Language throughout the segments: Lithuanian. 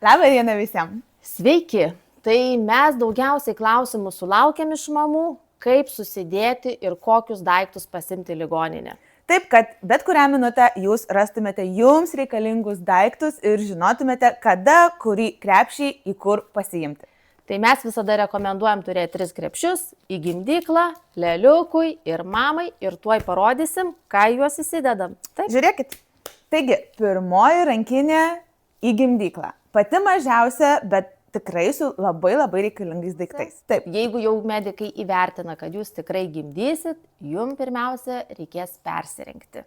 Labą dieną visiems. Sveiki. Tai mes daugiausiai klausimų sulaukiam iš mamų, kaip susidėti ir kokius daiktus pasimti ligoninę. Taip, kad bet kurią minutę jūs rastumėte jums reikalingus daiktus ir žinotumėte, kada, kurį krepšį į kur pasiimti. Tai mes visada rekomenduojam turėti 3 krepšius į gimdyklą, leliukui ir mamai ir tuoj parodysim, ką juos įsidedam. Taip. Žiūrėkit. Taigi, pirmoji rankinė į gimdyklą. Pati mažiausia, bet tikrai su labai reikalingais daiktais. Taip, jeigu jau medikai įvertina, kad jūs tikrai gimdysit, jums pirmiausia reikės persirengti.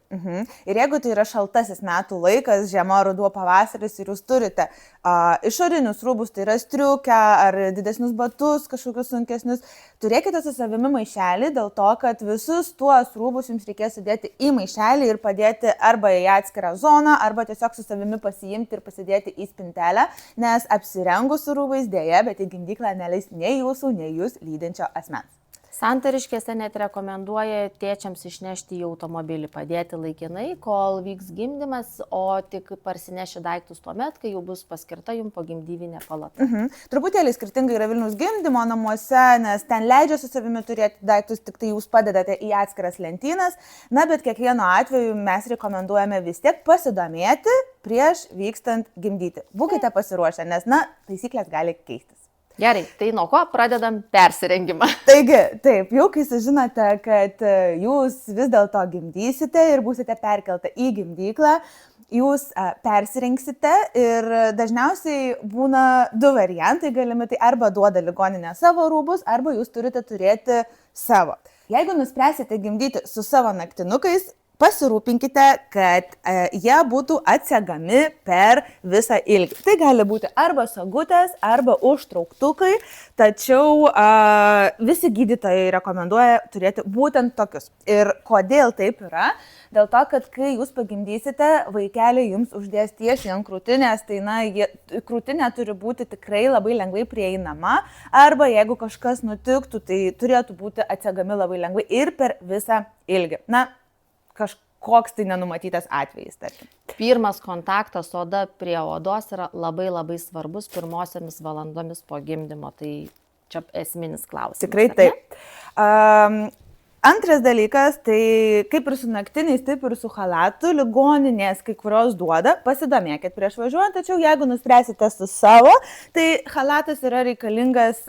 Ir jeigu tai yra šaltasis metų laikas, žiema, ruduo, pavasaris ir jūs turite išorinius rūbus, tai yra striukę ar didesnius batus, kažkokius sunkesnius, turėkite su savimi maišelį dėl to, kad visus tuos rūbus jums reikės sudėti į maišelį ir padėti arba į atskirą zoną, arba tiesiog su savimi pasiimti ir pasidėti į spintelę, nes apsirengus rūbais dėja, bet į gimdyklą neleis nei jūsų, nei jūs lydinčio asmens. Santariškėse net rekomenduoja tėčiams išnešti į automobilį, padėti laikinai, kol vyks gimdymas, o tik parsineši daiktus tuomet, kai jau bus paskirta jums pogimdyvinė palata. Truputėlį skirtingai yra Vilniaus gimdymo namuose, nes ten leidžia su savimi turėti daiktus, tik tai jūs padedate į atskiras lentynas. Na, bet kiekvieno atveju mes rekomenduojame vis tiek pasidomėti prieš vykstant gimdyti. Būkite pasiruošę, nes, taisyklės gali keistis. Gerai, tai nuo ko pradedam persirengimą? Taigi, taip, jau kai sužinote, kad jūs vis dėlto gimdysite ir būsite perkelta į gimdyklą, jūs persirengsite ir dažniausiai būna 2 variantai galimi, tai arba duoda ligoninė savo rūbus, arba jūs turite turėti savo. Jeigu nuspręsite gimdyti su savo naktinukais, pasirūpinkite, kad jie būtų atsegami per visą ilgį. Tai gali būti arba sagutės, arba užtrauktukai, tačiau visi gydytojai rekomenduoja turėti būtent tokius. Ir kodėl taip yra? Dėl to, kad kai jūs pagimdysite, vaikelį jums uždės tiesiai ant krūtinės, tai krūtinė turi būti tikrai labai lengvai prieinama, arba jeigu kažkas nutiktų, tai turėtų būti atsegami labai lengvai ir per visą ilgį. Kažkoks tai nenumatytas atvejis, tarkim. Pirmas kontaktas oda prie odos yra labai svarbus pirmosiomis valandomis po gimdymo, tai čia esminis klausimas. Tikrai taip. Antras dalykas, tai kaip ir su naktiniais, taip ir su chalatu, ligoninės kai kurios duoda, pasidomėkit prieš važiuojant, tačiau jeigu nuspręsite su savo, tai chalatas yra reikalingas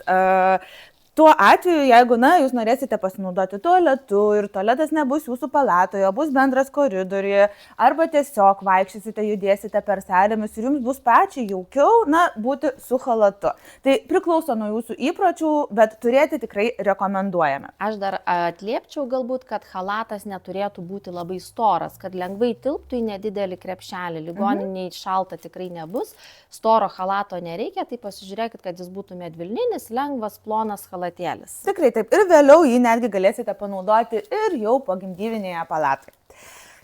tuo atveju, jeigu, jūs norėsite pasinaudoti tualetu ir tualetas nebus jūsų palatoje, bus bendras koridoriuje, arba tiesiog vaikščiosite, judėsite per sąrėmius ir jums bus pačiai jaukiau, būti su chalatu. Tai priklauso nuo jūsų įpročių, bet turėti tikrai rekomenduojame. Aš dar atliepčiau galbūt, kad chalatas neturėtų būti labai storas, kad lengvai tilptų į nedidelį krepšelį. Ligoniniai šalta tikrai nebus, storo chalato nereikia, tai pasižiūrėkit, kad jis būtų medvilninis, lengvas, plonas chalatėlis. Tikrai taip. Ir vėliau jį netgi galėsite panaudoti ir jau pogimdyvinėje palatoje.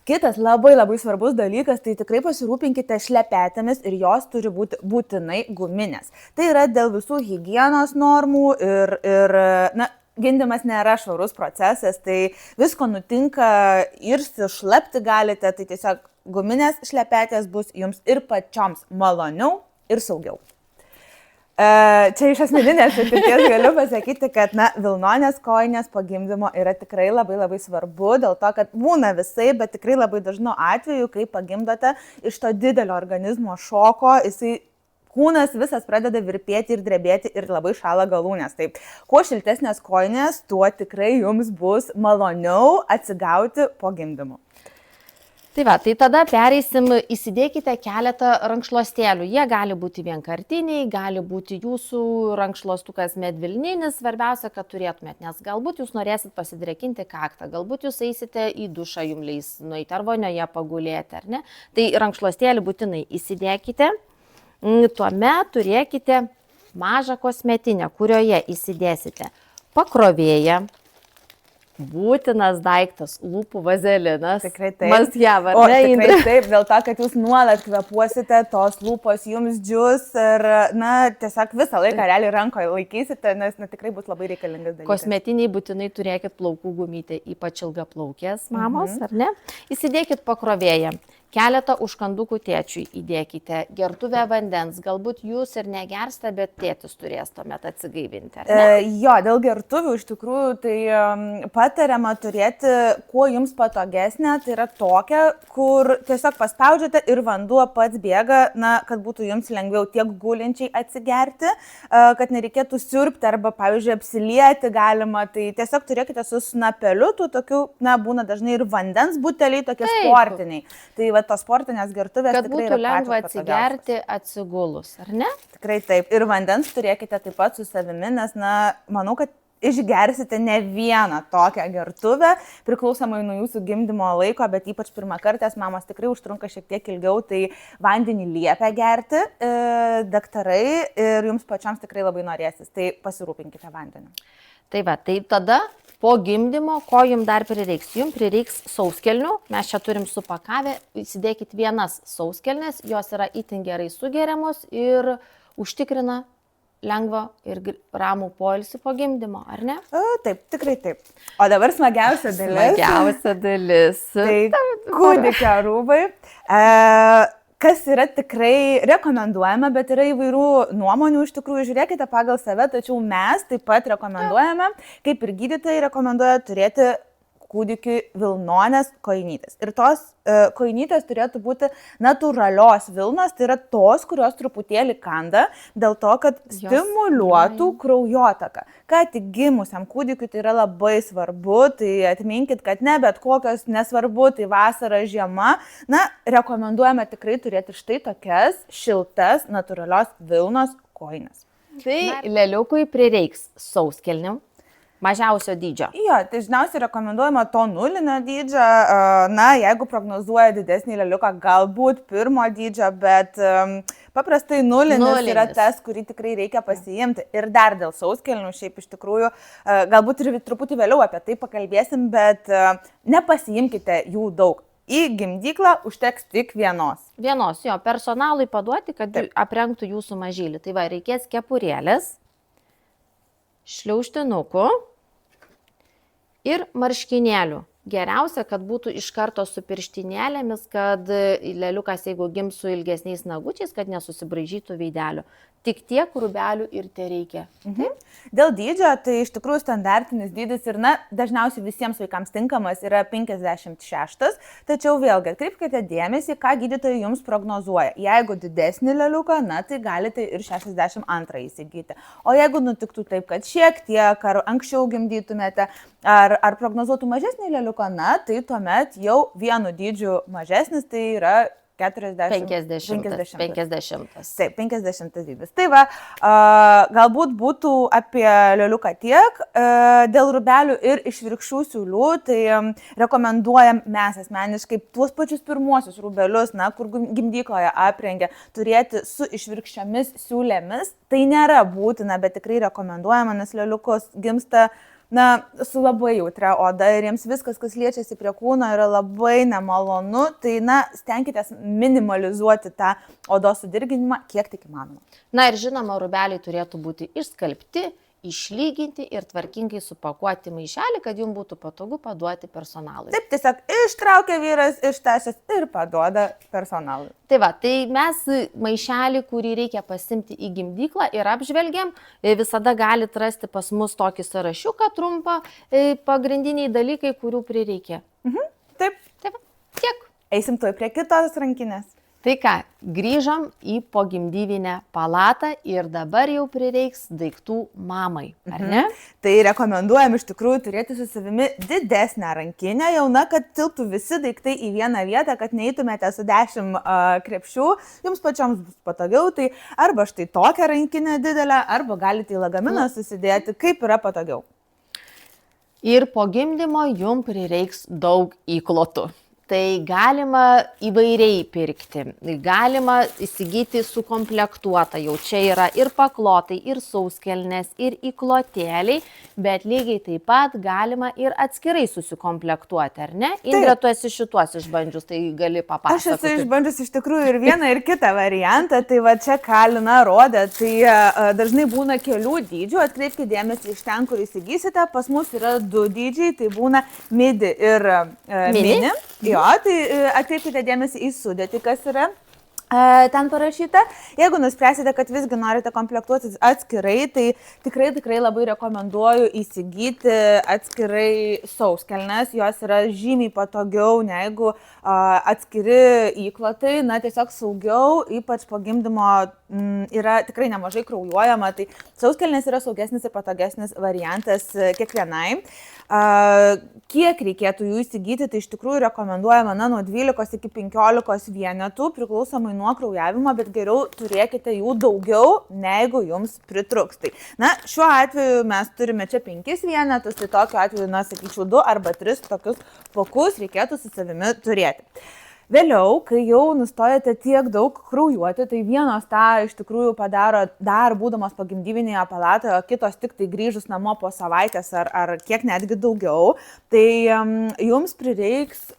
Kitas labai svarbus dalykas, tai tikrai pasirūpinkite šlepetėmis ir jos turi būti būtinai guminės. Tai yra dėl visų higienos normų ir gimdymas nėra švarus procesas, tai visko nutinka ir sušlepti galite, tai tiesiog guminės šlepetės bus jums ir pačioms maloniau ir saugiau. Čia iš asmeninės patirties galiu pasakyti, kad vilnonės kojinės po gimdymo yra tikrai labai svarbu, dėl to, kad būna visai, bet tikrai labai dažnu atveju, kai pagimdote iš to didelio organizmo šoko, kūnas visas pradeda virpėti ir drebėti ir labai šąla galūnės. Taip, kuo šiltesnės kojinės, tuo tikrai jums bus maloniau atsigauti po gimdymo. Tai tada pereisim, įsidėkite keletą rankšluostėlių. Jie gali būti vienkartiniai, gali būti jūsų rankšluostukas medvilninis, svarbiausia, kad turėtumėt, nes galbūt jūs norėsit pasidrėkinti kaktą, galbūt jūs eisite į dušą, jums leis nueiti ar vonioje pagulėti, ar ne. Tai rankšluostėlį būtinai įsidėkite, tuomet turėkite mažą kosmetinę, kurioje įsidėsite pakrovėją. Būtinas daiktas, lūpų vazelinas. Tikrai taip. Must-have, ar ne? Tikrai taip, dėl to, kad jūs nuolat kvepuosite, tos lūpos jums džius ir, tiesiog visą laiką realiai rankoje laikysite, nes tikrai bus labai reikalingas dalykas. Kosmetiniai būtinai turėkit plaukų gumytę, ypač ilgaplaukės mamos, ar ne? Įsidėkit pakrovėją. Keletą užkandukų tėčiui įdėkite, gertuvę vandens, galbūt jūs ir negersite, bet tėtis turės tuomet atsigaivinti. Jo, dėl gertuvių iš tikrųjų tai patariama turėti kuo jums patogesnę, tai yra tokia, kur tiesiog paspaudžiate ir vanduo pats bėga, na, kad būtų jums lengviau tiek gulinčiai atsigerti, kad nereikėtų siurbti arba, pavyzdžiui, apsilieti galima, tai tiesiog turėkite su snapeliu, tų tokių, na, būna dažnai ir vandens buteliai, tokie sportiniai. Tai tos sportinės gertuvės kad būtų lengva atsigerti atsigulus, ar ne? Tikrai taip. Ir vandens turėkite taip pat su savimi, nes, na, manau, kad išgersite ne vieną tokią gertuvę, priklausomai nuo jūsų gimdymo laiko, bet ypač pirmakartės mamos tikrai užtrunka šiek tiek ilgiau, tai vandenį liepia gerti daktarai ir jums pačioms tikrai labai norėsis, tai pasirūpinkite vandeniu. Tai va, tai tada po gimdymo, ko jums dar prireiks? Jums prireiks sauskelnių, mes čia turim supakavę, įsidėkit vienas sauskelnes, jos yra itin gerai sugeriamos ir užtikrina lengvą ir ramų poilsį po gimdymo, ar ne? Taip, tikrai taip. O dabar smagiausia dalis. Smagiausia dalis. Tai kūdikio rūbai. Kas yra tikrai rekomenduojama, bet yra įvairių nuomonių, iš tikrųjų žiūrėkite pagal save, tačiau mes taip pat rekomenduojame, kaip ir gydytojai rekomenduoja turėti kūdikiui vilnonės kojinytės. Ir tos kojinytės turėtų būti natūralios vilnos, tai yra tos, kurios truputėlį kanda, dėl to, kad stimuliuotų kraujotaką. Ką tik gimusiam kūdikiui tai yra labai svarbu, tai atminkit, kad ne bet kokios nesvarbu, tai vasara, žiema, na, rekomenduojame tikrai turėti štai tokias šiltas natūralios vilnos kojines. Tai leliukui prireiks sauskelnių. Mažiausio dydžio. Jo, tai žinausiai rekomenduojama to nulinio dydžio, na, jeigu prognozuoja didesnį leliuką, galbūt pirmo dydžio, bet paprastai nulinis yra tas, kurį tikrai reikia pasiimti. Ir dar dėl sauskelnių, šiaip iš tikrųjų, galbūt ir truputį vėliau apie tai pakalbėsim, bet nepasiimkite jų daug. Į gimdyklą užteks tik vienos. Vienos, jo, personalui paduoti, kad aprengtų jūsų mažylį. Tai va, reikės kepurėlės, šliaužtinukų ir marškinėlių. Geriausia, kad būtų iš karto su pirštinėlėmis, kad leliukas, jeigu gims su ilgesniais nagučiais, kad nesusibraižytų veidelio. Tik tiek rūbelių ir te reikia. Dėl dydžio, tai iš tikrųjų standartinis dydis ir, na, dažniausiai visiems vaikams tinkamas yra 56, tačiau vėlgi atkreipkite dėmesį, ką gydytojai jums prognozuoja. Jeigu didesnį leliuką, na, tai galite ir 62 įsigyti. O jeigu nutiktų taip, kad šiek tiek ar anksčiau gimdytumėte, ar prognozuotų mažesnį leliuką, na, tai tuomet jau vienu dydžiu mažesnis, tai yra 50. Taip, 50 dydis. Tai va, galbūt būtų apie leliuką tiek. Dėl rūbelių ir išvirkščių siūlių, tai rekomenduojam mes asmeniškai tuos pačius pirmuosius rūbelius, na, kur gimdykloje aprengia, turėti su išvirkščiomis siūlėmis. Tai nėra būtina, bet tikrai rekomenduojama, nes leliukos gimsta, na, su labai jautria oda ir jiems viskas, kas liečiasi prie kūno, yra labai nemalonu, tai, na, stenkitės minimalizuoti tą odos sudirginimą, kiek tik įmanoma. Na ir žinoma, rūbeliai turėtų būti išskalbti, išlyginti ir tvarkingai supakuoti maišelį, kad jums būtų patogu paduoti personalui. Taip, tiesiog ištraukia vyras iš tašės ir paduoda personalui. Tai va, tai mes maišelį, kurį reikia pasimti į gimdyklą ir apžvelgiam, visada galite rasti pas mus tokį sąrašiuką trumpą, pagrindiniai dalykai, kurių prireikia. Taip. Taip, tiek. Eisim tuoj prie kitos rankinės. Tai ką, grįžom į pogimdyvinę palatą ir dabar jau prireiks daiktų mamai, ar ne? Tai rekomenduojam iš tikrųjų turėti su savimi didesnę rankinę, jauna, kad tilptų visi daiktai į vieną vietą, kad neįtumėte su 10 krepšių, jums pačioms bus patogiau, tai arba štai tokią rankinę didelę, arba galite į lagaminą susidėti, kaip yra patogiau. Ir po gimdymo jums prireiks daug įklotų. Tai galima įvairiai pirkti, galima įsigyti sukomplektuotą, jau čia yra ir paklotai, ir sauskelnės, ir įklotėliai, bet lygiai taip pat galima ir atskirai susikomplektuoti, ar ne? Indre, tu esi šituos išbandžius, tai gali papasakoti. Aš esu išbandžius iš tikrųjų ir vieną, ir kitą variantą, tai va čia Kalina rodė, tai dažnai būna kelių dydžių, atkreipkite dėmesį iš ten, kur įsigysite, pas mus yra 2 dydžiai, tai būna midi ir mini. Jo, tai atkreipkite dėmesį į sudėtį, kas yra ten parašyta. Jeigu nuspręsite, kad visgi norite komplektuoti atskirai, tai tikrai labai rekomenduoju įsigyti atskirai sauskelnes. Jos yra žymiai patogiau negu atskiri įklotai, tiesiog saugiau, ypač po gimdymo yra tikrai nemažai kraujuojama, tai sauskelnės yra saugesnis ir patogesnis variantas kiekvienai. Kiek reikėtų jų įsigyti, tai iš tikrųjų rekomenduojama nuo 12 iki 15 vienetų, priklausomai nuo kraujavimo, bet geriau turėkite jų daugiau, negu jums pritruks. Tai, šiuo atveju mes turime čia 5 vienetus, tai tokiu atveju, sakyčiau, 2 arba 3 tokius pokus reikėtų su savimi turėti. Vėliau, kai jau nustojate tiek daug kraujuoti, tai vienos tą iš tikrųjų padaro dar būdamos pogimdyvinėje palatoje, o kitos tik tai grįžus namo po savaitės ar kiek netgi daugiau, tai jums prireiks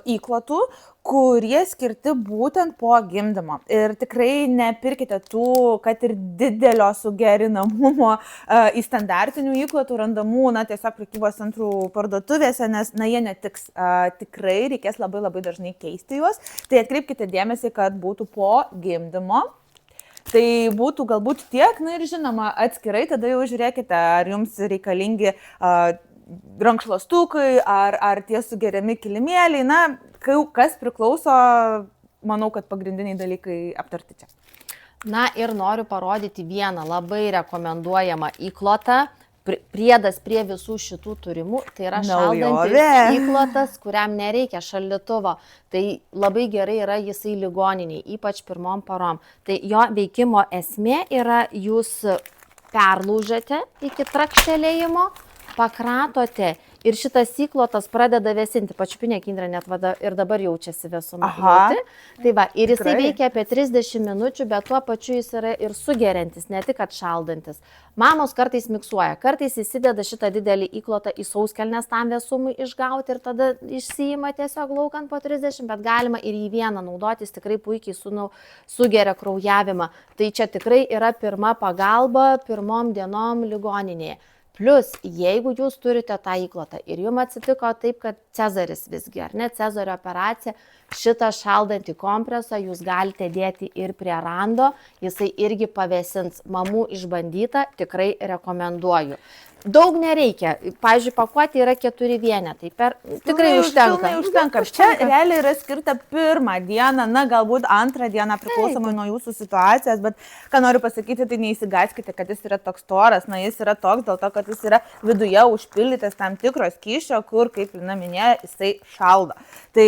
įklotų, kurie skirti būtent po gimdymo. Ir tikrai nepirkite tų, kad ir didelio sugerinamumo į standartinių įklotų randamų, tiesiog prekybos centrų parduotuvėse, nes, jie netiks. Tikrai reikės labai dažnai keisti juos. Tai atkreipkite dėmesį, kad būtų po gimdymo. Tai būtų galbūt tiek, ir žinoma, atskirai tada jau žiūrėkite, ar jums reikalingi rankšluostukai, ar tie sugeriami kilimėliai, kas priklauso, manau, kad pagrindiniai dalykai aptarti čia. Ir noriu parodyti vieną labai rekomenduojamą įklotą, priedas prie visų šitų turimų, tai yra šaldantis įklotas, kuriam nereikia šaldytuvo. Tai labai gerai yra jisai ligoniniai, ypač pirmom parom. Tai jo veikimo esmė yra, jūs perlaužate iki trakštelėjimo, pakratote ir šitas įklotas pradeda vėsinti. Pačiupinėk, Indrė, net ir dabar jaučiasi vėsuma. Tai ir jisai veikia apie 30 minučių, bet tuo pačiu jis yra ir sugeriantis, ne tik atšaldantis. Mamos kartais miksuoja, kartais įsideda šitą didelį įklotą į sauskelnes tam vėsumui išgauti ir tada išsiima tiesiog laukant po 30, bet galima ir į vieną naudotis, tikrai puikiai sugeria kraujavimą. Tai čia tikrai yra pirma pagalba pirmom dienom ligoninėje. Plius, jeigu jūs turite tą įklotą ir jums atsitiko taip, kad Cezaris visgi, ar ne, Cezario operacija, šitą šaldantį kompresą jūs galite dėti ir prie rando, jisai irgi pavėsins. Mamų išbandyta, tikrai rekomenduoju. Daug nereikia. Pavyzdžiui, pakuotė yra 4 vienetai. Tikrai užtenka. Čia realiai yra skirta pirmą dieną, galbūt antrą dieną, priklausomai nuo jūsų situacijos, bet ką noriu pasakyti, tai neįsigąskite, kad jis yra toks storas. Jis yra toks dėl to, kad jis yra viduje užpildytas tam tikro skysčio, kur, kaip Lina minėjo, jisai šaldo. Tai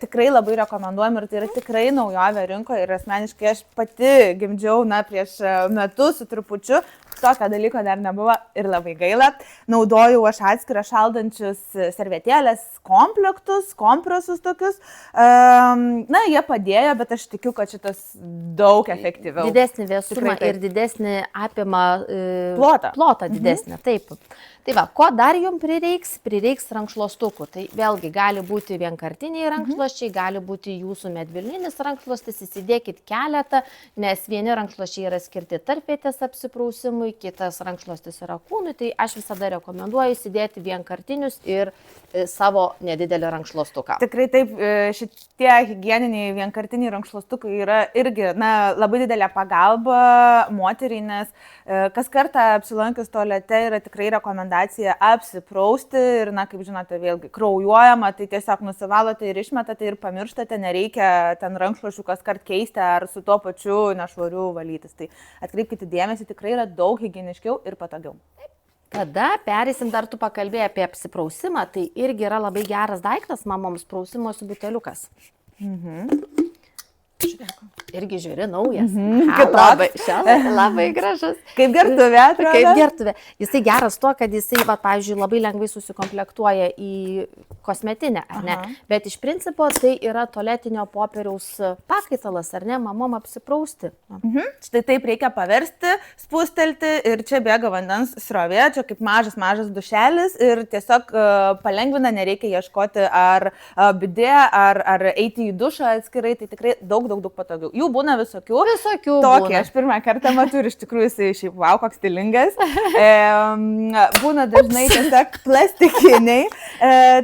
tikrai labai rekomenduojam ir tai yra tikrai naujovė rinkoje ir asmeniškai aš pati gimdžiau prieš metus su trupučiu. Tokio dalyko dar nebuvo ir labai gaila. Naudojau aš atskirą šaldančius servetėlės komplektus, kompresus tokius. Jie padėjo, bet aš tikiu, kad šitas daug efektyviau. Didesnį vėsumą ir didesnį apima plotą didesnį. Taip. Tai va, ko dar jums prireiks? Prireiks rankšluostukų. Tai vėlgi gali būti vienkartiniai rankšluosčiai, gali būti jūsų medvilninis rankšluostis, įsidėkit keletą, nes vieni rankšluosčiai yra skirti tarpvietės apsiprausimui, kitas rankšluostis yra kūnui, tai aš visada rekomenduoju įsidėti vienkartinius ir savo nedidelį rankšluostuką. Tikrai taip, šitie higieniniai vienkartiniai rankšluostukai yra irgi labai didelė pagalba moteriai, nes kas kartą apsilankius tualete yra tikrai rekomendacija apsiprausti ir, kaip žinote, vėlgi kraujuojama, tai tiesiog nusivalote ir išmetate ir pamirštate, nereikia ten rankšluosčių kas kart keisti ar su tuo pačiu nešvariu valytis. Tai atkreipkite dėmesį, tikrai yra daug higieniškiau ir patogiau. Tada pereisim, dar tu pakalbėjai apie apsiprausimą, tai irgi yra labai geras daiktas mamoms, prausimosi buteliukas. Irgi žiūri, naujas. Labai gražus. Kaip gertuvė, atrodo. Kaip gertuvė. Jisai geras tuo, kad jisai, pavyzdžiui, labai lengvai susikomplektuoja į kosmetinę, ar ne? Bet iš principo tai yra tualetinio popieriaus pakaitalas, ar ne, mamom apsiprausti. Štai taip reikia paversti, spustelti ir čia bėga vandens srovė, čia kaip mažas dušelis ir tiesiog palengvina, nereikia ieškoti ar bidė, ar eiti į dušą atskirai, tai tikrai daug daug patogiau. Jų būna visokių. Visokių. Tokį, aš pirmą kartą matau ir iš tikrųjų jisai šiaip, wow, koks stilingas. Būna dažnai tiesiog plastikiniai.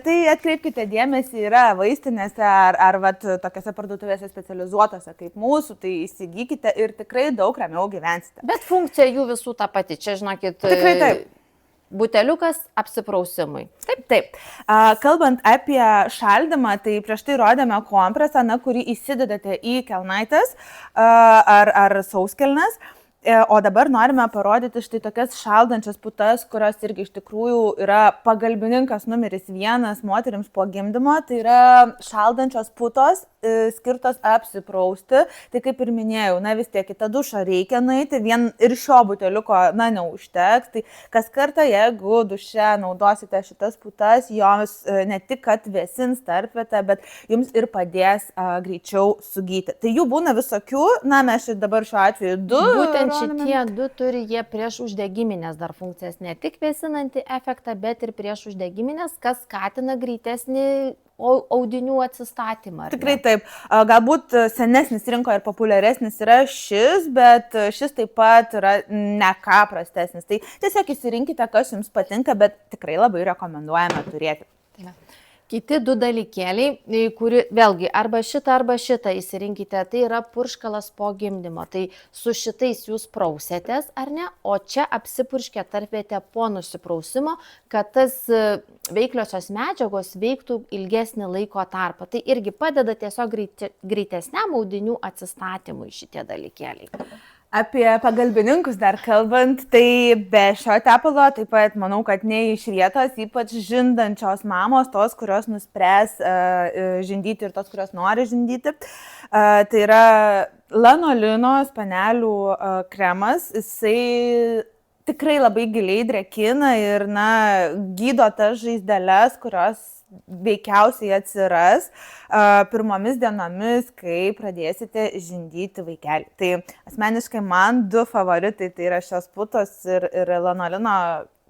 Tai atkreipkite dėmesį, yra vaistinėse ar vat, tokiose parduotuvėse specializuotose kaip mūsų, tai įsigykite ir tikrai daug ramiau gyvensite. Bet funkcija jų visų ta pati, čia žinokit. Tikrai taip. Buteliukas apsiprausimui. Taip. Kalbant apie šaldymą, tai prieš tai rodėme kompresą, kurį įsidedate į kelnaites ar sauskelnes. O dabar norime parodyti štai tokias šaldančias putas, kurios irgi iš tikrųjų yra pagalbininkas numeris 1 moterims po gimdymo. Tai yra šaldančios putos skirtos apsiprausti. Tai kaip ir minėjau, vis tiek į tą dušą reikia nueiti, vien ir šio buteliuko, neužteks. Tai kas kartą, jeigu duše naudosite šitas putas, joms ne tik atvėsins tarpvietę, bet jums ir padės greičiau sugyti. Tai jų būna visokių, mes dabar šiuo atveju 2. Būtent šitie 2 turi jie prieš uždegiminės dar funkcijas, ne tik vėsinantį efektą, bet ir prieš uždegiminės, kas skatina greitesnį audinių atsistatymą. Tikrai taip. Galbūt senesnis rinkoje ir populiaresnis yra šis, bet šis taip pat yra ne ką prastesnis. Tai tiesiog įsirinkite, kas jums patinka, bet tikrai labai rekomenduojame turėti. Kiti 2 dalykėliai, kuri vėlgi arba šitą įsirinkite, tai yra purškalas po gimdymo. Tai su šitais jūs prausėtės, ar ne, o čia apsipurškė tarpvietę po nusiprausimo, kad tas veikliosios medžiagos veiktų ilgesnį laiko tarpą. Tai irgi padeda tiesiog greitesniam audinių atsistatymui šitie dalykėliai. Apie pagalbininkus dar kalbant, tai be šio tepalo taip pat manau, kad ne iš vietos, ypač žindančios mamos, tos, kurios nuspręs žindyti ir tos, kurios nori žindyti. Tai yra lanolino spanelių kremas, jisai tikrai labai giliai drėkina ir gydo tas žaizdeles, kurios veikiausiai atsiras pirmomis dienomis, kai pradėsite žindyti vaikelį. Tai asmeniškai man 2 favoritai, tai yra šios putos ir lanolino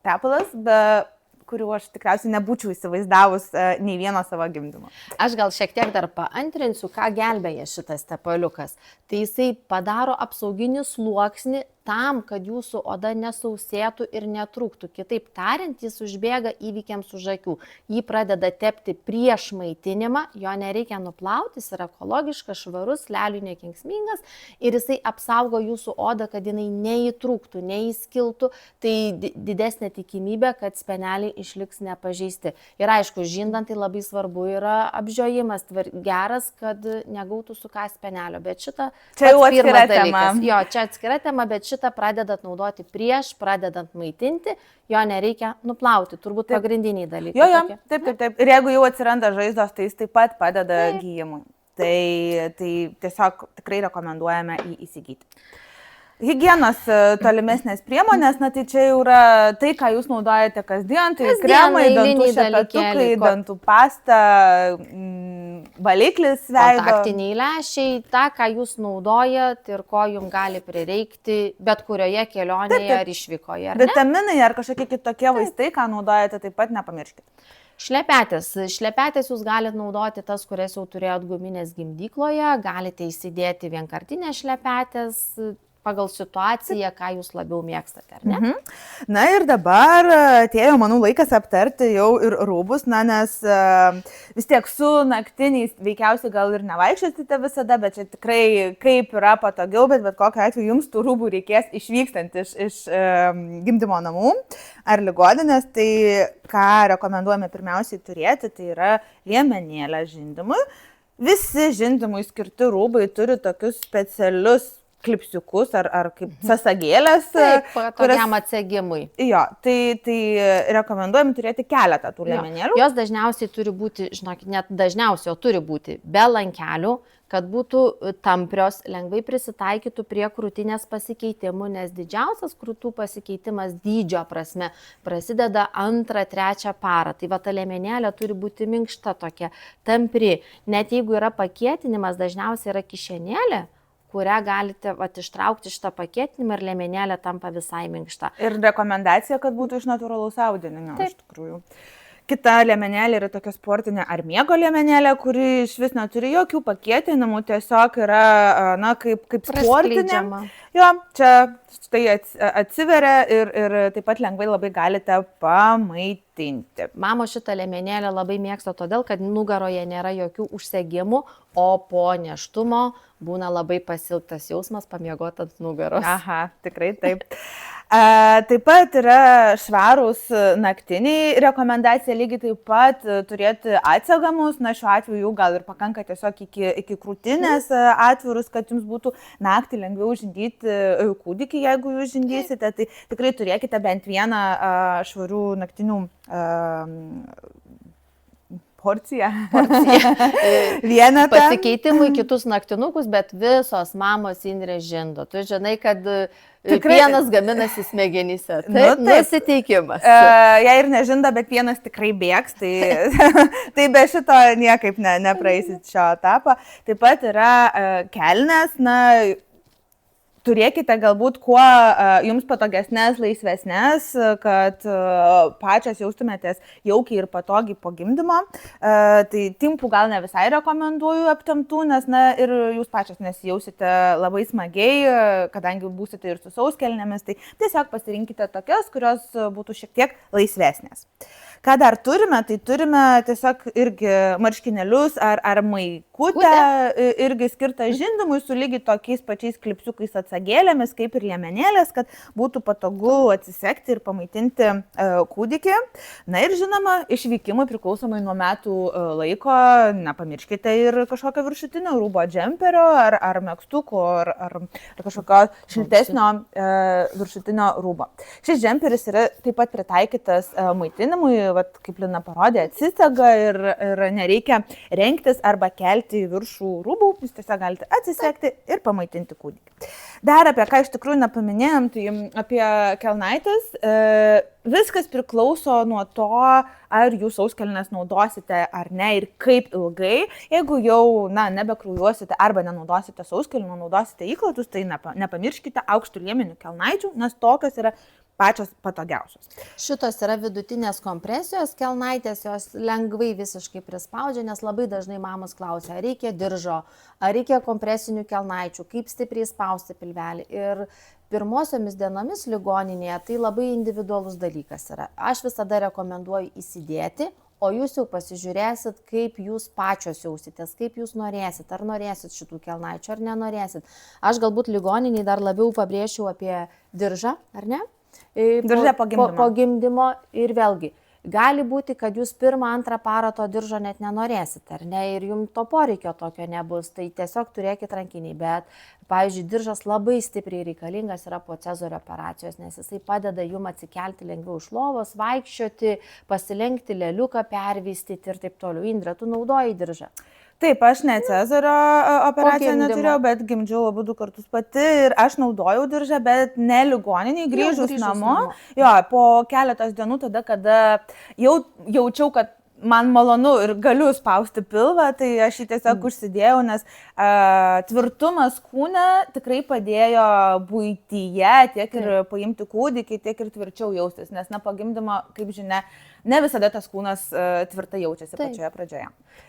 tepalas, be kurių aš tikriausiai nebūčiau įsivaizdavus nei vieno savo gimdymo. Aš gal šiek tiek dar paantrinsiu, ką gelbėja šitas tepaliukas. Tai jisai padaro apsauginį sluoksnį tam, kad jūsų oda nesausėtų ir netrūktų. Kitaip tariant, jis užbėga įvykiams už akių. Jį pradeda tepti prieš maitinimą, jo nereikia nuplauti, jis yra ekologiškas, švarus, leliui nekenksmingas ir jisai apsaugo jūsų odą, kad jinai neįtrūktų, neįskiltų. Tai didesnė tikimybė, kad speneliai išliks nepažeisti. Ir aišku, žindant tai labai svarbu yra apžiojimas geras, kad negautų su ką spenelio. Bet šitą čia jau atskira tema. Jo, čia atskira tema, bet šitą pradedat naudoti prieš, pradedant maitinti, jo nereikia nuplauti, turbūt pagrindiniai dalykai. Jo, taip. Ir jeigu jau atsiranda žaizdos, tai jis taip pat padeda gijimui. Tai tiesiog tikrai rekomenduojame jį įsigyti. Higienos tolimesnės priemonės, tai čia jau yra tai, ką jūs naudojate kasdien, tai kremai, dantų šepetukai, dantų pasta, valiklis veido. Kontaktiniai lęšiai, tą, ką jūs naudojat ir ko jums gali prireikti bet kurioje kelionėje ar išvykoje. Ar vitaminai ar kažkokie kitokie vaistai, ką naudojate, taip pat nepamirškite. Šlepetės jūs galite naudoti tas, kurias jau turėjot guminės gimdykloje, galite įsidėti vienkartinės šlepetės, pagal situaciją, ką jūs labiau mėgstate, ar ne? Na ir dabar atėjo, manau, laikas aptarti jau ir rūbus, nes vis tiek su naktiniais veikiausiai gal ir nevaikščiosite visada, bet čia tikrai kaip yra patogiau, bet kokiu atveju jums tų rūbų reikės išvykstant iš gimdymo namų ar ligoninės, tai ką rekomenduojame pirmiausiai turėti, tai yra liemenėlę žindymui. Visi žindymui skirti rūbai turi tokius specialius klipsiukus ar kaip sasagėlės. Taip, tokiam atsegimui. Jo, tai rekomenduojam turėti keletą tų liemenėlių. Jos dažniausiai turi būti, žinokit, net dažniausiai turi būti be lankelių, kad būtų tamprios, lengvai prisitaikytų prie krūtinės pasikeitimų, nes didžiausias krūtų pasikeitimas dydžio prasme prasideda 2-3 parą. Tai ta liemenėlė turi būti minkšta tokia, tampri. Net jeigu yra pakietinimas, dažniausiai yra kišenėlė, kurią galite ištraukti šitą paketinimą ir liemenėlė tampa visai minkšta. Ir rekomendacija, kad būtų iš natūralaus audinio, iš tikrųjų. Kita liemenėlė yra tokia sportinė ar miego liemenėlė, kuri iš vis neturi jokių pakietinimų, tiesiog yra, na, kaip sportinė. Jo, čia štai atsiveria ir taip pat lengvai labai galite pamaitinti. Mamo šitą liemenėlę labai mėgsta todėl, kad nugaroje nėra jokių užsegimų, o po nėštumo būna labai pasilgtas jausmas pamiegoti ant nugaros. Aha, tikrai taip. Taip pat yra švarūs naktiniai, rekomendacija lygiai taip pat turėti atsegamus, na šiuo atveju gal ir pakanka tiesiog iki krūtinės atvirus, kad jums būtų naktį lengviau žindyti kūdikį, jeigu jūs žindysite, tai tikrai turėkite bent vieną švarių naktinių porciją. Vienetą. Pasikeitimui kitus naktinukus, bet visos mamos Indrė žindo. Tu žinai, kad pienas gaminasi smegenyse. Tai nusiteikimas. Jei ir nežinda, bet pienas tikrai bėgs, tai be šito niekaip nepraeisit šio etapą. Taip pat yra kelnes, na, turėkite galbūt kuo jums patogesnės, laisvesnės, kad pačios jaustumėtės jaukiai ir patogiai po gimdymo. Tai timpų gal ne visai rekomenduoju aptemptų, nes na, ir jūs pačios nesijausite labai smagiai, kadangi būsite ir su sauskelnėmis, tai tiesiog pasirinkite tokias, kurios būtų šiek tiek laisvesnės. Ką dar turime, tai turime tiesiog irgi marškinėlius ar maikutę, irgi skirtą žindymui su lygiai tokiais pačiais klipsiukais atsagėlėmis, kaip ir liemenėlės, kad būtų patogu atsisekti ir pamaitinti kūdikį. Na ir žinoma, išvykimui priklausomai nuo metų laiko, nepamirškite ir kažkokio viršutinio rūbo džemperio ar megztuko ar kažkokio šiltesnio viršutinio rūbo. Šis džemperis yra taip pat pritaikytas maitinimui, vat, kaip Lina parodė, atsisega ir nereikia rengtis arba kelti į viršų rūbų, jūs tiesiog galite atsisekti ir pamaitinti kūdikį. Dar apie ką iš tikrųjų nepaminėjom, tai apie kelnaites. Viskas priklauso nuo to, ar jūs sauskelnes naudosite ar ne ir kaip ilgai. Jeigu jau nebekraujuosite arba nenaudosite sauskelnių, naudosite įklotus, tai nepamirškite aukštų liemenių kelnaičių, nes tokios yra pačios patogiausios. Šitos yra vidutinės kompresijos kelnaitės, jos lengvai visiškai prispaudžia, nes labai dažnai mamos klausia, ar reikia diržo, ar reikia kompresinių kelnaičių, kaip stipriai spausti pilvelį. Ir pirmosiomis dienomis ligoninėje tai labai individualus dalykas yra. Aš visada rekomenduoju įsidėti, o jūs jau pasižiūrėsit, kaip jūs pačios jausitės, kaip jūs norėsit, ar norėsit šitų kelnaičių, ar nenorėsit. Aš galbūt ligoniniai dar labiau pabrėšiu apie diržą, ar ne? Diržą po gimdymo ir vėlgi, gali būti, kad jūs pirmą, antrą parą to diržo net nenorėsit, ar ne, ir jums to poreikio tokio nebus, tai tiesiog turėkit rankiniai, bet, pavyzdžiui, diržas labai stipriai reikalingas yra po cezario operacijos, nes jisai padeda jums atsikelti lengviau iš lovos, vaikščioti, pasilenkti lėliuką, pervystyti ir taip toliau. Indrė, tu naudoji diržą? Taip, aš ne cezario operaciją neturėjau, bet gimdžiau abu 2 kartus pati ir aš naudojau diržą, bet ne ligoniniai, grįžus namo. Jo, po keletos dienų tada, kada jau jaučiau, kad man malonu ir galiu spausti pilvą, tai aš jį tiesiog užsidėjau, nes tvirtumas kūne tikrai padėjo buityje tiek ir paimti kūdikį, tiek ir tvirčiau jaustis, nes po gimdymo, kaip žinia, ne visada tas kūnas tvirtai jaučiasi pačioje pradžioje.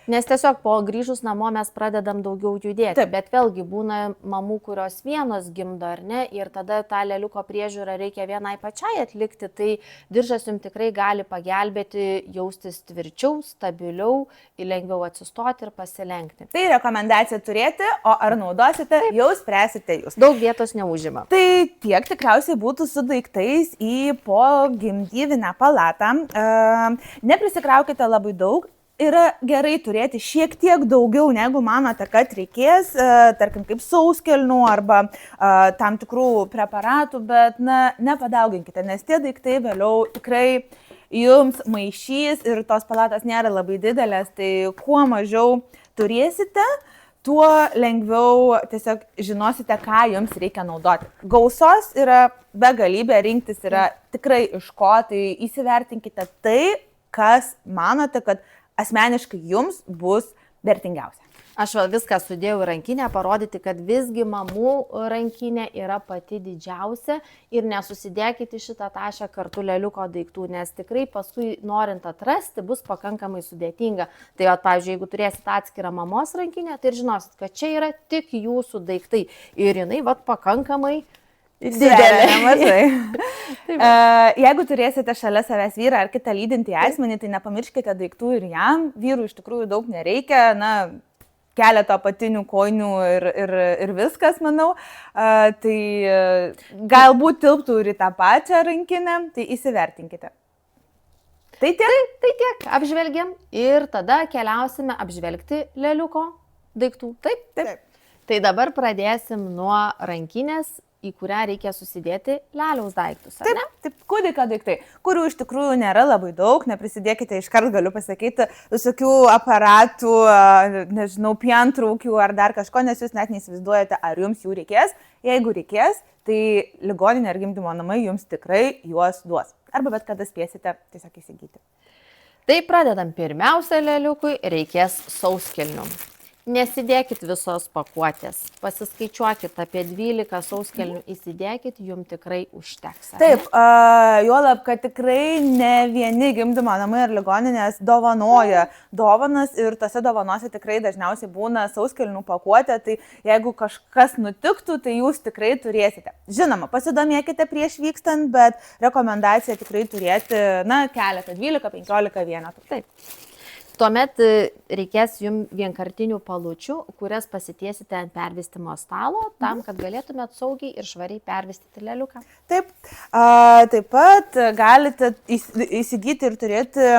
Nes tiesiog po grįžus namo mes pradedam daugiau judėti. Taip. Bet vėlgi būna mamų, kurios vienos gimdo ar ne, ir tada tą lėliuko priežiūrą reikia vienai pačiai atlikti, tai diržas jums tikrai gali pagelbėti jaustis tvirčiau, stabiliau, lengviau atsistoti ir pasilenkti. Tai rekomendacija turėti, o ar naudosite, jau spręsite jūs. Daug vietos neužima. Tai tiek tikriausiai būtų su daiktais į pogimdyvinę palatą. Neprisikraukite labai daug, yra gerai turėti šiek tiek daugiau, negu manote, kad reikės, tarkim kaip sauskelnių arba tam tikrų preparatų, bet nepadauginkite, nes tie daiktai vėliau tikrai jums maišys ir tos palatos nėra labai didelės, tai kuo mažiau turėsite, tuo lengviau tiesiog žinosite, ką jums reikia naudoti. Gausos yra begalybė, rinktis yra tikrai iš ko, tai įsivertinkite tai, kas manote, kad asmeniškai jums bus vertingiausia. Aš vėl viską sudėjau į rankinę, parodyti, kad visgi mamų rankinė yra pati didžiausia ir nesusidėkite šitą tašę kartu leliuko daiktų, nes tikrai paskui norint atrasti bus pakankamai sudėtinga. Tai pavyzdžiui, jeigu turėsit atskirą mamos rankinę, tai ir žinosit, kad čia yra tik jūsų daiktai ir jinai pakankamai didelė. Nemažai. Jeigu turėsite šalia savęs vyrą ar kitą lydintį asmenį, tai nepamirškite daiktų ir jam. Vyrų iš tikrųjų daug nereikia, keletą apatinių kojinių ir viskas, manau. Tai galbūt tilptų ir į tą pačią rankinę, tai įsivertinkite. Tai tiek. Apžvelgiam ir tada keliausime apžvelgti leliuko daiktų. Taip. Tai dabar pradėsim nuo rankinės, į kurią reikia susidėti leliaus daiktus. Taip, kūdikio daiktai, kurių iš tikrųjų nėra labai daug, neprisidėkite, iškart galiu pasakyti, visokių aparatų, nežinau, pientraukių ar dar kažko, nes jūs net neįsivaizduojate, ar jums jų reikės. Jeigu reikės, tai ligoninė ar gimdymo namai jums tikrai juos duos. Arba bet kada spėsite tiesiog įsigyti. Tai pradedam pirmiausia leliukui, reikės sauskelnių. Nesidėkit visos pakuotės, pasiskaičiuokit apie 12 sauskelnių, įsidėkit, jums tikrai užteks. Taip, juolab, kad tikrai ne vieni gimdymo namai ar ligoninės dovanoja dovanas ir tose dovanose tikrai dažniausiai būna sauskelnių pakuotė, tai jeigu kažkas nutiktų, tai jūs tikrai turėsite. Žinoma, pasidomėkite prieš vykstant, bet rekomendacija tikrai turėti, keletą, 12-15 vienetų. Taip. Tuomet reikės jums vienkartinių palučių, kurias pasitiesite ant pervystimo stalo, tam, kad galėtumėt saugiai ir švariai pervystyti leliuką. Taip, taip pat galite įsigyti ir turėti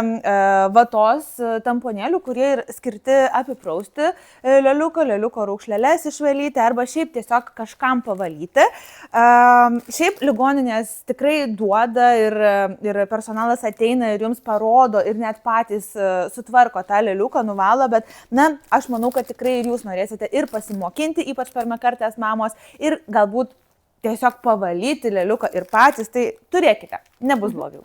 vatos tamponėlių, kurie ir skirti apiprausti leliuko raukšleles išvalyti arba šiaip tiesiog kažkam pavalyti. Šiaip ligoninės tikrai duoda ir personalas ateina ir jums parodo ir net patys sutvarko tą leliuką, nuvalo, bet, aš manau, kad tikrai ir jūs norėsite ir pasimokinti, ypač pirmakartės mamos, ir galbūt tiesiog pavalyti leliuką ir patys, tai turėkite, nebus blogiau.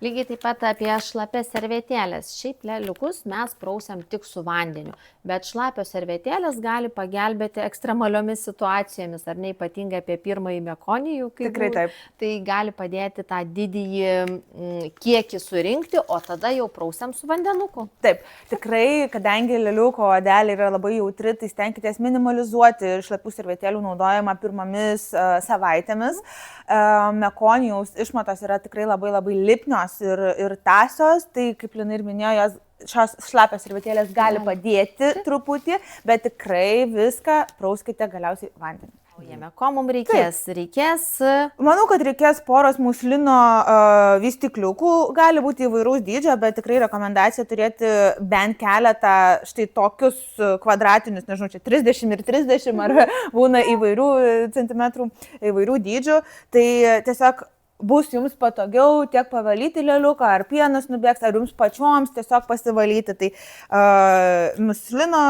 Lygiai taip pat apie šlapias servetėlės. Šiaip leliukus mes prausiam tik su vandeniu, bet šlapios servetėlės gali pagelbėti ekstremaliomis situacijomis, ar ne ypatingai apie pirmąjį mekonijų, tikrai taip. Tai gali padėti tą didįjį kiekį surinkti, o tada jau prausiam su vandenuku. Taip, tikrai, kadangi leliuko odelė yra labai jautri, tai stenkitės minimalizuoti šlapių servetėlių naudojimą pirmomis savaitėmis. Mekonijaus išmatos yra tikrai labai lipnios ir tąsios, tai kaip Lina ir minėjo, šios šlapios servetėlės gali padėti truputį, bet tikrai viską prauskite galiausiai vandeniu. Ko mums reikės? Manau, kad reikės poros muslino vystikliukų, gali būti įvairaus dydžio, bet tikrai rekomendacija turėti bent keletą štai tokius kvadratinius, nežinau, čia 30 ir 30 ar būna įvairių centimetrų, įvairių dydžių, tai tiesiog bus jums patogiau tiek pavalyti leliuką, ar pienas nubėgs, ar jums pačioms tiesiog pasivalyti, tai muslino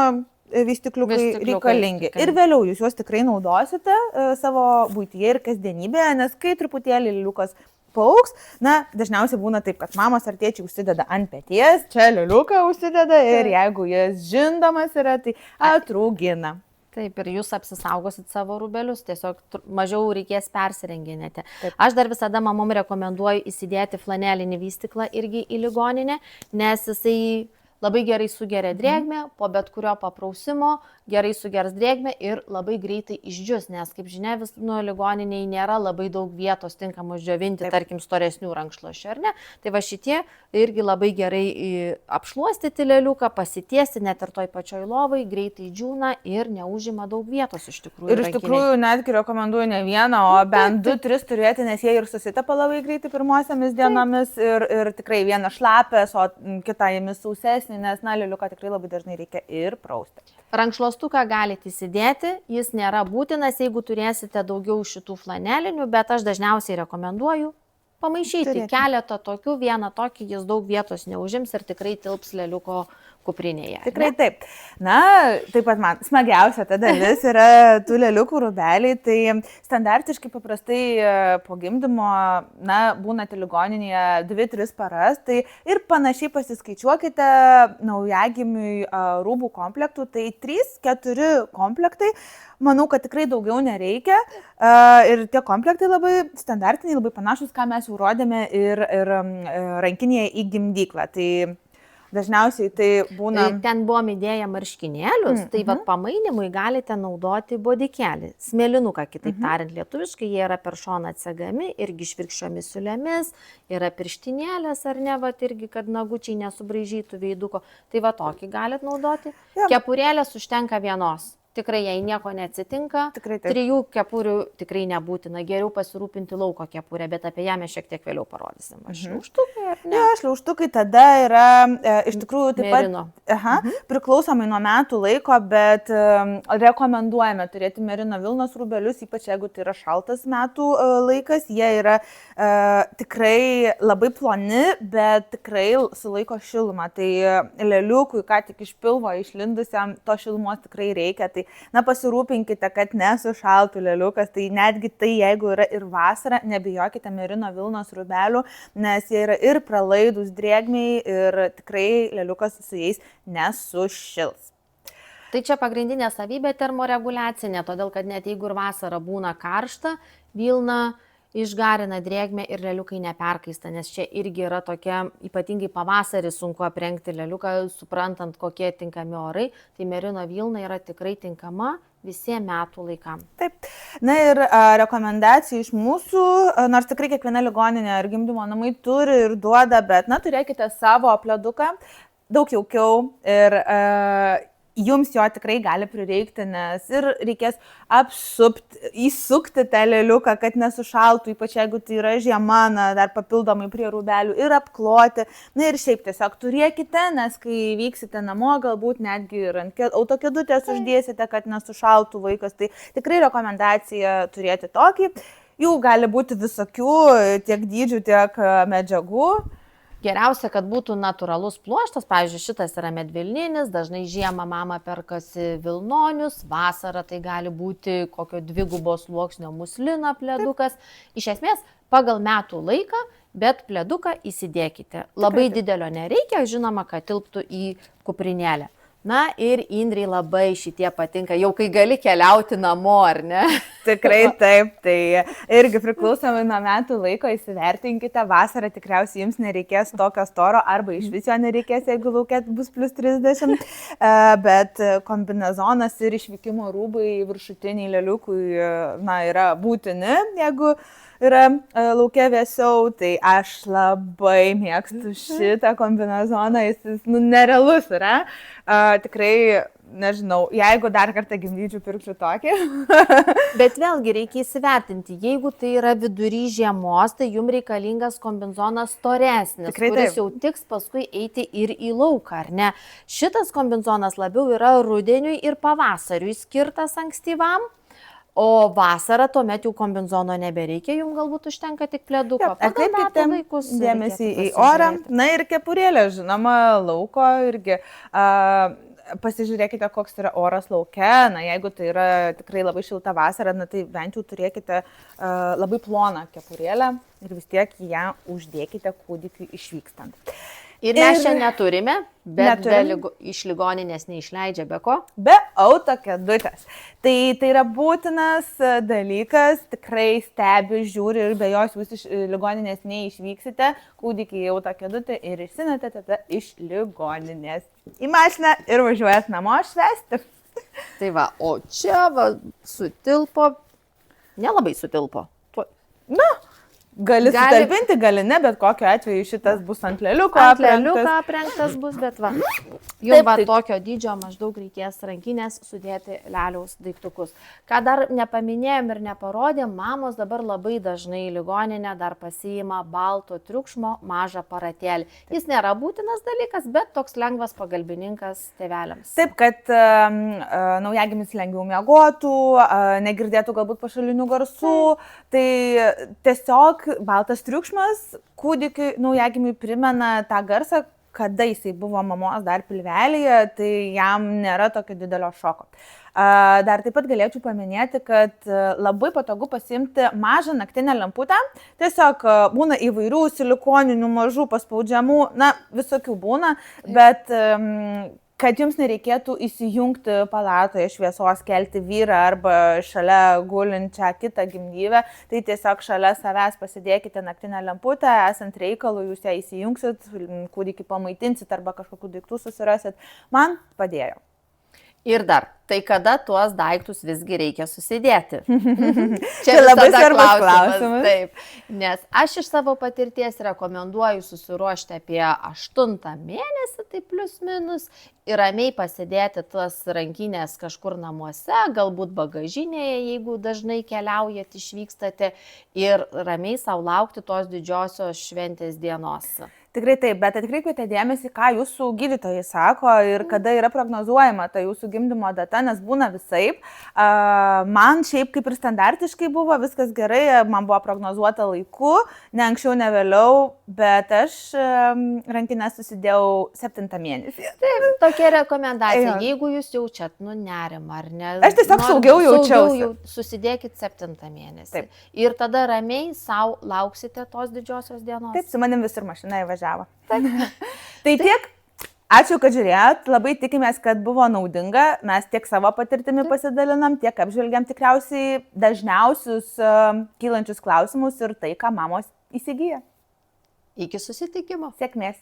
vystikliukai reikalingi. Ir vėliau jūs juos tikrai naudosite savo buityje ir kasdienybėje, nes kai truputėlį leliukas paaugs, dažniausiai būna taip, kad mamos ar tėčiai užsideda ant peties, čia leliuką užsideda ir jeigu jis žindamas yra, tai atrūgina. Taip, ir jūs apsisaugosit savo rūbelius, tiesiog mažiau reikės persirenginėti. Aš dar visada mamom rekomenduoju įsidėti flanelinį vystiklą irgi į ligoninę, nes jisai labai gerai sugeria drėgmę, po bet kurio paprausimo gerai sugers drėgmę ir labai greitai išdžius, nes, kaip žinia, ligoniniai nėra labai daug vietos tinkamos džiovinti, tarkim, storesnių rankšluosčių, ar ne? Tai va šitie irgi labai gerai apšluostyti leliuką, pasitiesti net ir toj pačioj lovai, greitai džiūna ir neužima daug vietos iš tikrųjų. Ir iš tikrųjų netgi rekomenduoju ne vieną, o bent 2-3 turėti, nes jie ir susitepa labai greitai pirmosiamis dienomis ir tikrai vieną šlapės, o kitą jėmis sausesnį, nes leliuką tikrai labai dažnai reikia ir prausti. Rankšluostuką galite įsidėti, jis nėra būtinas, jeigu turėsite daugiau šitų flanelinių, bet aš dažniausiai rekomenduoju pamaišyti keletą tokių, vieną tokį, jis daug vietos neužims ir tikrai tilps leliuko kuprinėje. Tikrai taip. Na, taip pat man smagiausia ta dalis yra tų lėliukų rūbeliai. Tai standartiškai paprastai po gimdymo, na, būnate ligoninėje 2-3 paras. Tai ir panašiai pasiskaičiuokite naujagimiui rūbų komplektų. Tai 3-4 komplektai. Manau, kad tikrai daugiau nereikia. Ir tie komplektai labai standartiniai, labai panašus, ką mes jau rodėme ir rankinėje į gimdyklą. Tai dažniausiai tai būna... Ten buvom įdėję marškinėlius, tai vat pamainimui galite naudoti bodikelį. Smėlinuką, kitaip tariant, lietuviškai jie yra per šoną atsegami, irgi švirkščiomis siūlėmis, yra pirštinėlės ar ne, vat irgi, kad nagučiai nesubraižytų veiduko. Tai va tokį galite naudoti. Kepurėlės užtenka vienos. Tikrai, jei nieko neatsitinka, 3 kepurių tikrai nebūtina, geriau pasirūpinti lauko kepurę, bet apie ją mes šiek tiek vėliau parodysim. Šliaužtukai ar ne? Šliaužtukai tada yra iš tikrųjų taip pat priklausomai nuo metų laiko, bet rekomenduojame turėti merino vilnos rūbelius, ypač jeigu tai yra šaltas metų laikas. Jie yra tikrai labai ploni, bet tikrai sulaiko šilumą. Tai lėliukui, ką tik iš pilvo išlindusiam, to šilumos tikrai reikia. Tai, na, pasirūpinkite, kad nesušaltų lėliukas, tai netgi tai, jeigu yra ir vasara, nebijokite merino vilnos rūbelių, nes jie yra ir pralaidūs drėgmiai ir tikrai lėliukas su jais nesušils. Tai čia pagrindinė savybė termoreguliacinė, todėl kad net jeigu ir vasara būna karšta, vilna išgarina drėgmę ir lėliukai neperkaista, nes čia irgi yra tokia, ypatingai pavasarį sunku aprengti lėliuką, suprantant, kokie tinkami orai, tai merino vilna yra tikrai tinkama visiems metų laikam. Taip. Na ir rekomendacijų iš mūsų, nors tikrai kiekviena ligoninė ar gimdymo namai turi ir duoda, bet, na, turėkite savo pleduką, daug jaukiau ir jums jo tikrai gali prireikti, nes ir reikės įsukti tą lėliuką, kad nesušaltų, ypač jeigu tai yra žiema, na, dar papildomai prie rūbelių ir apkloti. Na ir šiaip tiesiog turėkite, nes kai vyksite namo, galbūt netgi ir ant autokėdutės uždėsite, kad nesušaltų vaikas. Tai tikrai rekomendacija turėti tokį. Jų gali būti visokių, tiek dydžių, tiek medžiagų. Geriausia, kad būtų natūralus pluoštas, pavyzdžiui, šitas yra medvilninis, dažnai žiemą mama perkasi vilnonius, vasarą tai gali būti kokio 2 sluoksnio muslino pledukas. Iš esmės, pagal metų laiką, bet pleduką įsidėkite. Labai didelio nereikia, žinoma, kad tilptų į kuprinėlę. Na ir Indrei labai šitie patinka, jau kai gali keliauti namo, ar ne? Tikrai taip, tai irgi priklausomai nuo metų laiko įsivertinkite, vasarą tikriausiai jums nereikės tokio storo, arba iš viso nereikės, jeigu laukia bus plus 30, bet kombinezonas ir išvykimo rūbai viršutiniai lėliukui, na, yra būtini, jeigu yra laukia vėsiau, tai aš labai mėgstu šitą kombinezoną, jis nerealus yra. Tikrai, nežinau, jeigu dar kartą gimdyčiau, pirkčiau tokį. Bet vėlgi reikia įsivertinti, jeigu tai yra vidury žiemos, tai jums reikalingas kombinezonas storesnis, tikrai kuris jau tiks paskui eiti ir į lauką, ar ne? Šitas kombinezonas labiau yra rudeniui ir pavasariui skirtas ankstyvam. O vasarą tuomet jau kombinezono nebereikia, jums galbūt užtenka tik pleduko. Atkreipkite dėmesį į orą. Na ir kepurėlė, žinoma, lauko irgi. Pasižiūrėkite, koks yra oras laukia. Na, jeigu tai yra tikrai labai šilta vasara, na, tai bent jau turėkite labai ploną kepurėlę ir vis tiek ją uždėkite kūdikiui išvykstant. Ir mes čia neturime, bet iš ligoninės neišleidžia be ko? Be autokėdutės. Tai yra būtinas dalykas, tikrai stebi, žiūri ir be jos jūs iš ligoninės neišvyksite, kūdikį į autokėdutę ir išsinate tada iš ligoninės. Į mašiną ir važiuojat namo švęsti. Tai va, o čia va sutilpo, nelabai sutilpo. Na. Gali sutalpinti, gali ne, bet kokiu atveju šitas bus ant lėliuko aprengtas. Ant lėliuko aprengtas bus, bet va. Jums va tokio dydžio maždaug reikės rankinės sudėti leliaus daiktukus. Ką dar nepaminėjom ir neparodėm, mamos dabar labai dažnai į ligoninę dar pasiima balto triukšmo mažą aparatėlį. Jis nėra būtinas dalykas, bet toks lengvas pagalbininkas tėveliams. Taip, kad naujagimis lengviau miegotų, negirdėtų galbūt pašalinių garsų, tai tiesiog baltas triukšmas kūdikiui naujagimiui primena tą garsą, kada jisai buvo mamos dar pilvelėje, tai jam nėra tokio didelio šoko. Dar taip pat galėčiau paminėti, kad labai patogu pasiimti mažą naktinę lemputę. Tiesiog būna įvairių silikoninių, mažų, paspaudžiamų, na, visokių būna, bet kad jums nereikėtų įsijungti palatoje šviesos, kelti vyrą arba šalia gulinčią kitą gimdyvę, tai tiesiog šalia savęs pasidėkite naktinę lemputę, esant reikalui jūs ją įsijungsit, kūdikį pamaitinsit arba kažkokių daiktų susirasit. Man padėjo. Ir dar, tai kada tuos daiktus visgi reikia susidėti? Čia labai svarbus klausimas. Taip, nes aš iš savo patirties rekomenduoju susiruošti apie 8 mėnesį, tai plius minus, ir ramiai pasidėti tas rankinės kažkur namuose, galbūt bagažinėje, jeigu dažnai keliaujat, išvykstate, ir ramiai savo laukti tos didžiosios šventės dienos. Tikrai taip, bet atkreipkite dėmesį, ką jūsų gydytojai sako ir kada yra prognozuojama ta jūsų gimdymo data, nes būna visaip. Man šiaip kaip ir standartiškai buvo, viskas gerai, man buvo prognozuota laiku, ne anksčiau, ne vėliau, bet aš rankinę susidėjau 7 mėnesį. Taip, tokia rekomendacija, jeigu jūs jaučiat, nerimą ar ne. Aš tiesiog saugiau jaučiausi. Susidėkit 7 mėnesį. Taip. Ir tada ramiai savo lauksite tos didžiosios dienos. Taip, su manim visur mašina įvažiavo. Tai tiek. Ačiū, kad žiūrėjot. Labai tikimės, kad buvo naudinga. Mes tiek savo patirtimi pasidalinam, tiek apžvelgiam tikriausiai dažniausius kylančius klausimus ir tai, ką mamos įsigyja. Iki susitikimo. Sėkmės.